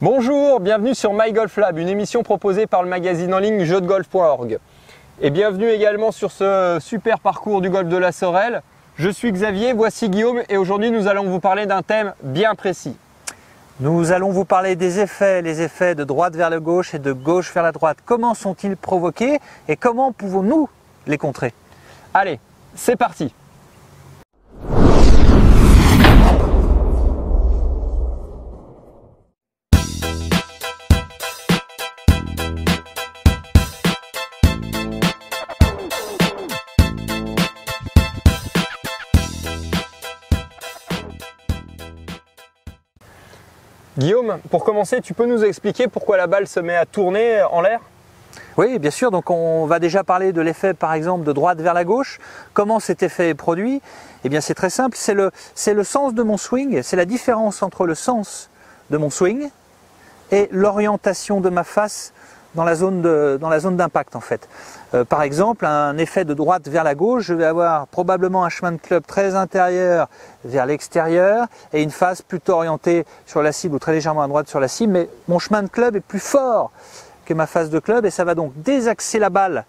Bonjour, bienvenue sur My Golf Lab, une émission proposée par le magazine en ligne jeuxdegolf.org. Et bienvenue également sur ce super parcours du golf de la Sorel. Je suis Xavier, voici Guillaume et aujourd'hui nous allons vous parler d'un thème bien précis. Nous allons vous parler des effets, les effets de droite vers le gauche et de gauche vers la droite. Comment sont-ils provoqués et comment pouvons-nous les contrer? Allez, c'est parti! Guillaume, pour commencer, tu peux nous expliquer pourquoi la balle se met à tourner en l'air? Oui, bien sûr. Donc on va déjà parler de l'effet, par exemple, de droite vers la gauche. Comment cet effet est produit? Eh bien, c'est très simple. C'est le sens de mon swing. C'est la différence entre le sens de mon swing et l'orientation de ma face dans la zone d'impact, en fait. Par exemple, un effet de droite vers la gauche, je vais avoir probablement un chemin de club très intérieur vers l'extérieur et une face plutôt orientée sur la cible ou très légèrement à droite sur la cible, mais mon chemin de club est plus fort que ma face de club et ça va donc désaxer la balle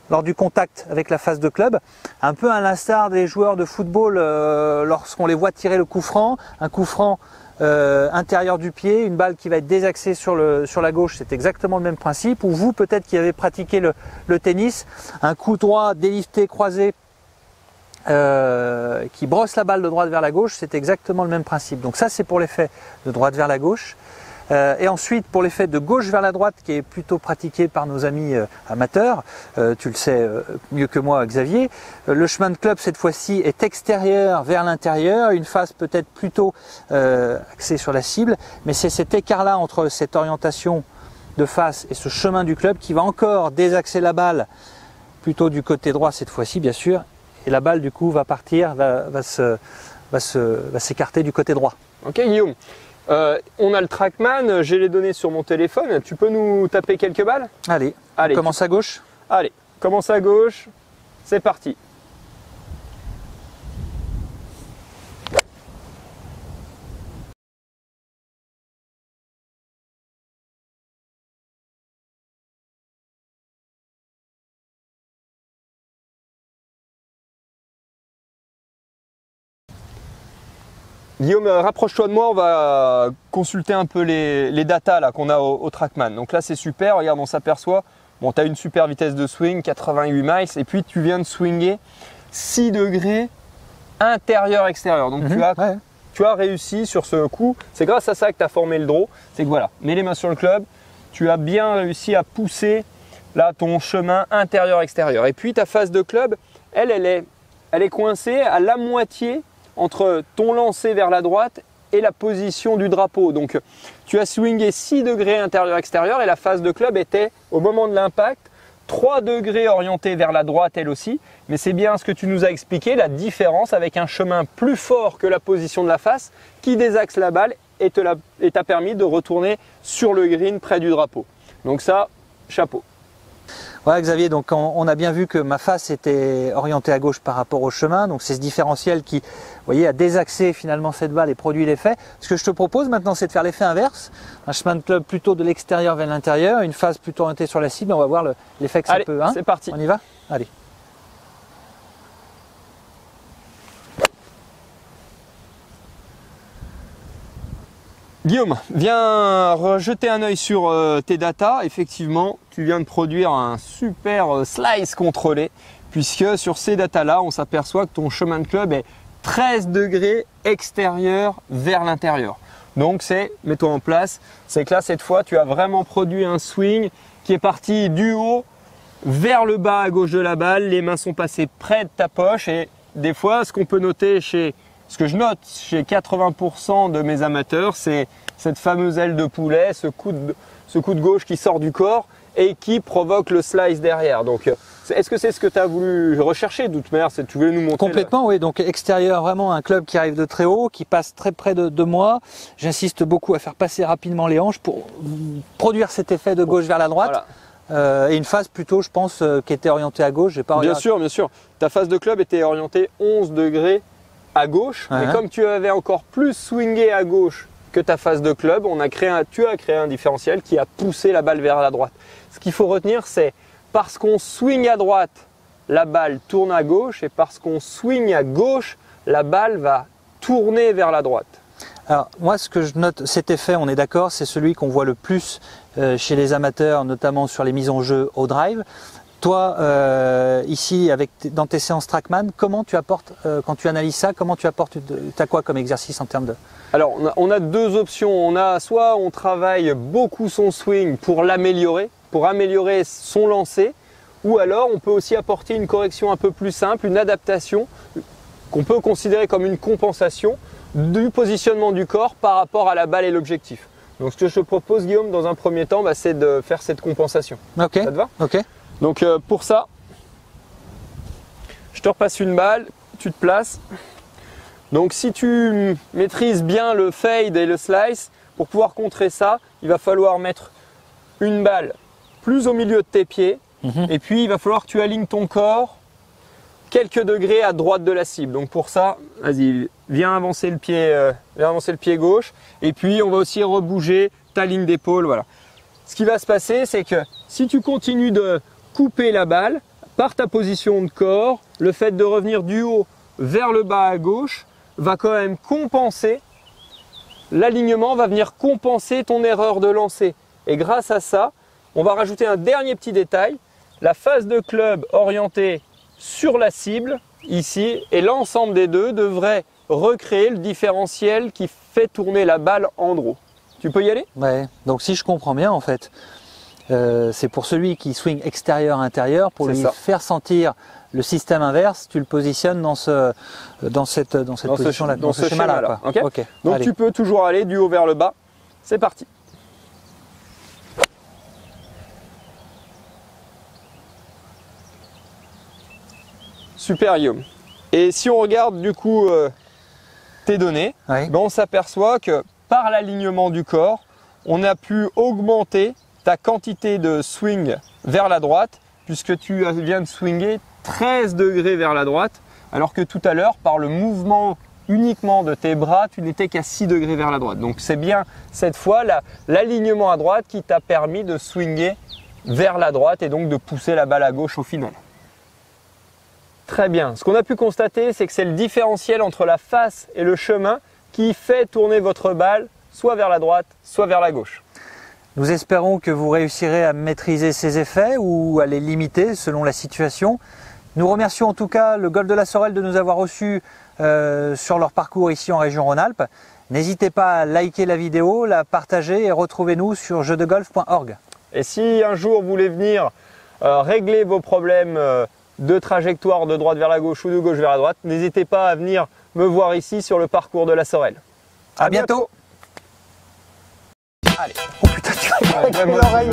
lors du contact avec la face de club, un peu à l'instar des joueurs de football lorsqu'on les voit tirer le coup franc, un coup franc intérieur du pied, une balle qui va être désaxée sur la gauche, c'est exactement le même principe. Ou vous, peut-être qui avez pratiqué le tennis, un coup droit délifté croisé qui brosse la balle de droite vers la gauche, c'est exactement le même principe. Donc ça, c'est pour l'effet de droite vers la gauche. Et ensuite, pour l'effet de gauche vers la droite, qui est plutôt pratiqué par nos amis amateurs, tu le sais mieux que moi, Xavier, le chemin de club, cette fois-ci, est extérieur vers l'intérieur, une face peut-être plutôt axée sur la cible, mais c'est cet écart-là entre cette orientation de face et ce chemin du club qui va encore désaxer la balle plutôt du côté droit cette fois-ci, bien sûr, et la balle, du coup, va partir, va s'écarter du côté droit. Ok, Guillaume. On a le Trackman, j'ai les données sur mon téléphone. Tu peux nous taper quelques balles? Allez, on commence à gauche. Allez, commence à gauche. C'est parti. Guillaume, rapproche-toi de moi, on va consulter un peu les datas là qu'on a au Trackman. Donc là c'est super, regarde, on s'aperçoit, bon, tu as une super vitesse de swing, 88 miles, et puis tu viens de swinger 6 degrés intérieur-extérieur. Donc tu as réussi sur ce coup, c'est grâce à ça que tu as formé le draw. C'est que voilà, mets les mains sur le club, tu as bien réussi à pousser là ton chemin intérieur-extérieur. Et puis ta face de club, elle est coincée à la moitié entre ton lancer vers la droite et la position du drapeau. Donc tu as swingé 6 degrés intérieur-extérieur et la face de club était au moment de l'impact 3 degrés orientés vers la droite elle aussi. Mais c'est bien ce que tu nous as expliqué, la différence avec un chemin plus fort que la position de la face qui désaxe la balle et t'a permis de retourner sur le green près du drapeau. Donc ça, chapeau. Ouais, Xavier, donc on a bien vu que ma face était orientée à gauche par rapport au chemin, donc c'est ce différentiel qui, vous voyez, a désaxé finalement cette balle et produit l'effet. Ce que je te propose maintenant, c'est de faire l'effet inverse, un chemin de club plutôt de l'extérieur vers l'intérieur, une face plutôt orientée sur la cible, on va voir l'effet que ça peut. Allez, c'est parti. On y va? Allez. Guillaume, viens jeter un œil sur tes datas. Effectivement, tu viens de produire un super slice contrôlé puisque sur ces datas-là, on s'aperçoit que ton chemin de club est 13 degrés extérieur vers l'intérieur. Donc mets-toi en place, c'est que là, cette fois, tu as vraiment produit un swing qui est parti du haut vers le bas à gauche de la balle. Les mains sont passées près de ta poche et des fois, ce qu'on peut noter ce que je note chez 80% de mes amateurs, c'est cette fameuse aile de poulet, ce coup de gauche qui sort du corps et qui provoque le slice derrière. Donc, est-ce que c'est ce que tu as voulu rechercher de toute manière? Tu voulais nous montrer? Complètement, oui. Donc extérieur, vraiment un club qui arrive de très haut, qui passe très près de moi. J'insiste beaucoup à faire passer rapidement les hanches pour produire cet effet de gauche vers la droite. Voilà. Et une face plutôt, je pense, qui était orientée à gauche. Bien sûr, bien sûr. Ta face de club était orientée 11 degrés à gauche, mais comme tu avais encore plus swingé à gauche que ta phase de club, tu as créé un différentiel qui a poussé la balle vers la droite. Ce qu'il faut retenir, c'est parce qu'on swing à droite, la balle tourne à gauche, et parce qu'on swing à gauche, la balle va tourner vers la droite. Alors moi, ce que je note, cet effet, on est d'accord, c'est celui qu'on voit le plus chez les amateurs, notamment sur les mises en jeu au drive. Toi, ici, dans tes séances TrackMan, comment tu apportes, quand tu analyses ça, comment tu apportes, tu as quoi comme exercice en termes de... Alors, on a deux options. Soit on travaille beaucoup son swing pour l'améliorer, pour améliorer son lancer, ou alors on peut aussi apporter une correction un peu plus simple, une adaptation qu'on peut considérer comme une compensation du positionnement du corps par rapport à la balle et l'objectif. Donc, ce que je te propose, Guillaume, dans un premier temps, c'est de faire cette compensation. Ok. Ça te va? Ok. Donc pour ça, je te repasse une balle, tu te places. Donc si tu maîtrises bien le fade et le slice, pour pouvoir contrer ça, il va falloir mettre une balle plus au milieu de tes pieds. Et puis il va falloir que tu alignes ton corps quelques degrés à droite de la cible. Donc pour ça, vas-y, viens avancer le pied gauche. Et puis on va aussi rebouger ta ligne d'épaule. Voilà. Ce qui va se passer, c'est que si tu continues de couper la balle par ta position de corps, le fait de revenir du haut vers le bas à gauche va quand même compenser, l'alignement va venir compenser ton erreur de lancer. Et grâce à ça, on va rajouter un dernier petit détail, la phase de club orientée sur la cible, ici, et l'ensemble des deux devrait recréer le différentiel qui fait tourner la balle en draw. Tu peux y aller? Ouais, donc si je comprends bien en fait, c'est pour celui qui swing extérieur-intérieur, pour lui faire sentir le système inverse, tu le positionnes dans cette position-là, dans ce schéma-là. Okay. Okay. Donc tu peux toujours aller du haut vers le bas. C'est parti. Super Guillaume. Et si on regarde du coup tes données, on s'aperçoit que par l'alignement du corps, on a pu augmenter ta quantité de swing vers la droite, puisque tu viens de swinger 13 degrés vers la droite, alors que tout à l'heure, par le mouvement uniquement de tes bras, tu n'étais qu'à 6 degrés vers la droite. Donc c'est bien cette fois l'alignement à droite qui t'a permis de swinger vers la droite et donc de pousser la balle à gauche au final. Très bien. Ce qu'on a pu constater, c'est que c'est le différentiel entre la face et le chemin qui fait tourner votre balle soit vers la droite, soit vers la gauche. Nous espérons que vous réussirez à maîtriser ces effets ou à les limiter selon la situation. Nous remercions en tout cas le Golf de la Sorel de nous avoir reçus sur leur parcours ici en région Rhône-Alpes. N'hésitez pas à liker la vidéo, la partager et retrouvez-nous sur jeudegolf.org. Et si un jour vous voulez venir régler vos problèmes de trajectoire de droite vers la gauche ou de gauche vers la droite, n'hésitez pas à venir me voir ici sur le parcours de la Sorel. À bientôt. Allez. Oh putain, tu as l'oreille.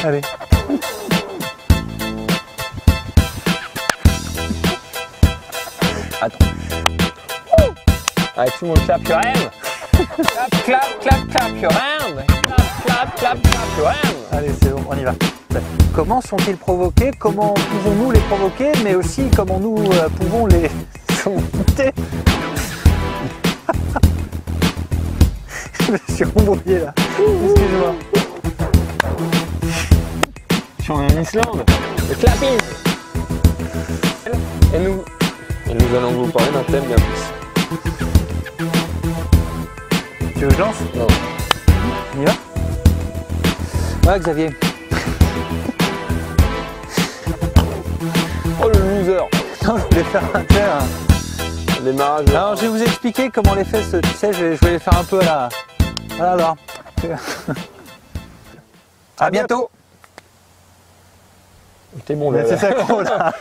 Allez. Attends. Allez, tout le monde clap your hand. Clap, clap, clap, clap your hand. Clap, clap, clap, clap your hand. Allez, c'est bon, on y va. Comment sont-ils provoqués? Comment pouvons-nous les provoquer? Mais aussi comment nous pouvons les surmonter? Je me suis embrouillé là. Excuse-moi. Je suis en Islande. Le clapping. Et nous allons vous parler d'un thème bien plus. Tu veux que je lance? Non. On y va? Ouais, Xavier. Oh le loser. Non, je voulais faire un thème. Démarrage. Alors, je vais vous expliquer comment les fesses, tu sais, je vais les faire un peu à la... Voilà, alors. À bientôt. T'es bon là. C'est ça qu'on a.